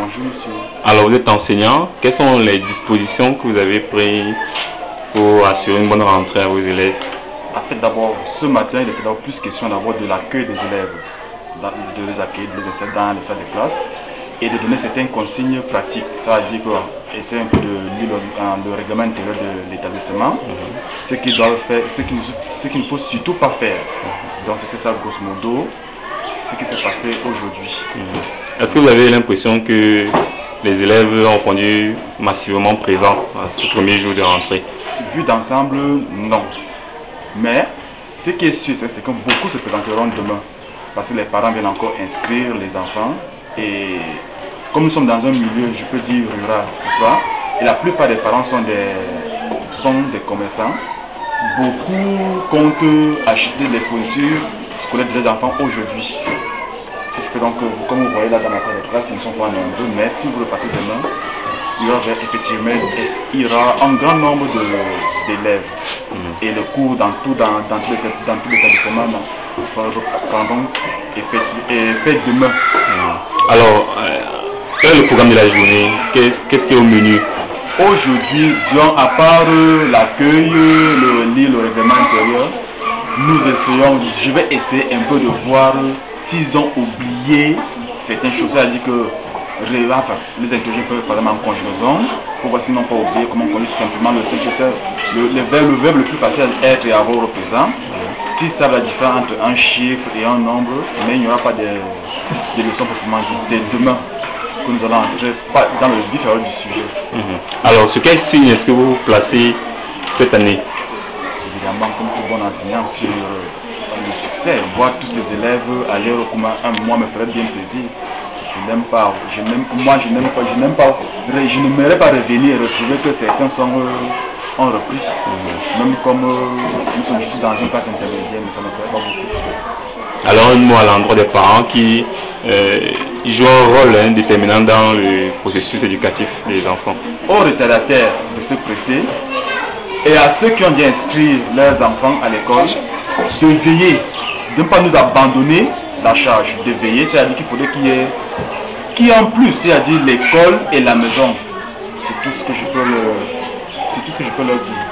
Bonjour monsieur. Alors vous êtes enseignant, quelles sont les dispositions que vous avez prises pour assurer une bonne rentrée à vos élèves? En fait d'abord, ce matin il était d'abord plus question d'abord de l'accueil des élèves, de les accueillir, de les insérer dans les salles de classe et de donner certaines consignes pratiques. Ça veut dire que essayer un peu de lire le règlement intérieur de l'établissement, ce qu'ils doivent faire, ce qu'il ne faut surtout pas faire. Donc c'est ça grosso modo ce qui s'est passé aujourd'hui. Est-ce que vous avez l'impression que les élèves ont répondu massivement présents à ce premier jour de rentrée? Vu d'ensemble, non. Mais ce qui est sûr, c'est que beaucoup se présenteront demain. Parce que les parents viennent encore inscrire les enfants. Et comme nous sommes dans un milieu, je peux dire rural, et la plupart des parents sont des commerçants, beaucoup comptent acheter les fournitures scolaires des enfants aujourd'hui. Donc, comme vous voyez là dans la salle de classe, ils ne sont pas nombreux, mais si vous repassez demain, il y aura un grand nombre d'élèves. Et le cours dans tous les établissements reprendront et fait demain. Alors, quel est le programme de la journée? Qu'est-ce qui est au menu? Aujourd'hui, à part l'accueil, le règlement intérieur, je vais essayer un peu de voir s'ils ont oublié certaines choses. C'est-à-dire que les interroger par exemple en conjugaison, pour voir s'ils n'ont pas oublié comment on conjugue simplement le verbe le plus facile est être et avoir au présent. Si ça va différer entre un chiffre et un nombre, mais il n'y aura pas de leçons proprement dites. C'est demain que nous allons entrer dans le vif du sujet. Alors, sur quel signe est-ce que vous vous placez cette année? Évidemment, comme tout bon enseignant, sur le succès, voir tous les élèves aller au commun, moi me ferait bien plaisir. Je n'aime pas, je n'aimerais pas revenir et retrouver que certains sont en reprise. Même comme nous sommes juste dans une classe intermédiaire, mais ça ne ferait pas beaucoup. Alors un mot à l'endroit des parents qui jouent un rôle déterminant dans le processus éducatif des enfants. Aux retardataires de se presser et à ceux qui ont bien inscrit leurs enfants à l'école, de veiller, de ne pas nous abandonner la charge, de veiller, c'est-à-dire qu'il faudrait qu'il y ait en plus, c'est-à-dire l'école et la maison. C'est tout ce que je peux leur dire.